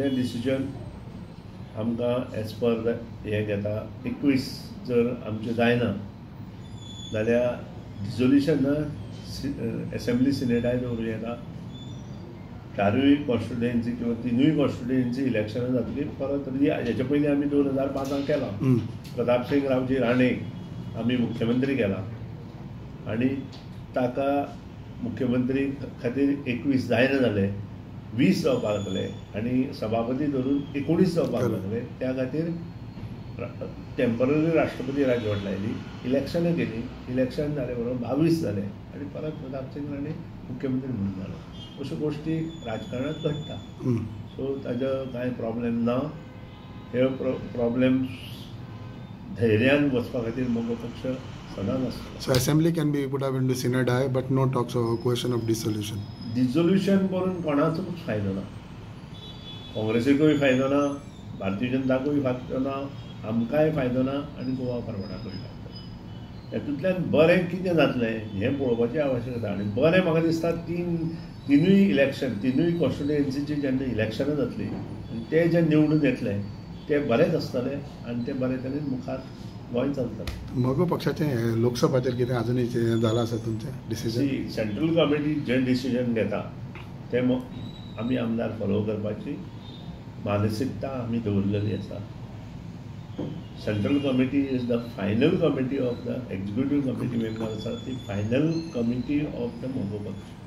सगळें डिसिजन आमकां as per हें घेता 21 जर आमचें जायना जाल्यार डिजोल्युशन एसेंब्ली सिनेटाय दवरूं येता. 4य कॉन्स्टिट्युएन्सी किंवा 3य कॉन्स्टिट्युएन्सी इलेक्शनां जातकीर परत हेचे पयलीं आमी 2005 केलां. प्रताप सिंग रावजी राणेक आमी मुख्यमंत्री केला आनी ताका मुख्यमंत्री खातीर 21 जायना जाले, 20 जावपाक लागले आनी सभापती धरून 19 जावपाक लागले. त्या खातीर टेम्पररी राष्ट्रपती राजवट लायली, इलेक्शनां केली. इलेक्शन जाले बरोबर 22 जाले आनी परत प्रताप सिंग राणे मुख्यमंत्री म्हणून जालो. अश्यो गोश्टी राजकारणांत घडटा. सो ताजो कांय प्रॉब्लेम ना. हे प्रॉब्लेम धैर्यान वचपा खातीर मोगो पक्ष सदांच आसता. So assembly can be put up into synod high, but no talks of question of dissolution. डिजोल्युशन करून कोणाचोच फायदो ना. काँग्रेसीकूय फायदो ना, भारतीय जनताकूय फायदो ना, आमकांय फायदो ना आनी गोवा फॉरवर्डाकूय फायदो ना. हेतूंतल्यान बरें कितें जातलें हें पळोवपाची आवश्यकता. आनी बरें म्हाका दिसता तिनूय इलेक्शन, तिनूय कॉन्स्टिट्युएन्सीची जेन्ना इलेक्शनां जातलीं आनी ते जे निवडून येतले ते बरेच आसतले आनी ते बरे तरेन मुखार गोंय चलतलें. मगो पक्षाचें लोकसभाचेर कितें अजुनूय जालां आसा तुमचें डिसिजन? सेंट्रल कमिटी जे डिसिजन घेता ते आमी आमदार फॉलो करपाची मानसिकता आमी दवरलेली आसा. Central committee is the final committee of the executive committee member आसा ती फायनल कमिटी ऑफ द मोगो पक्ष.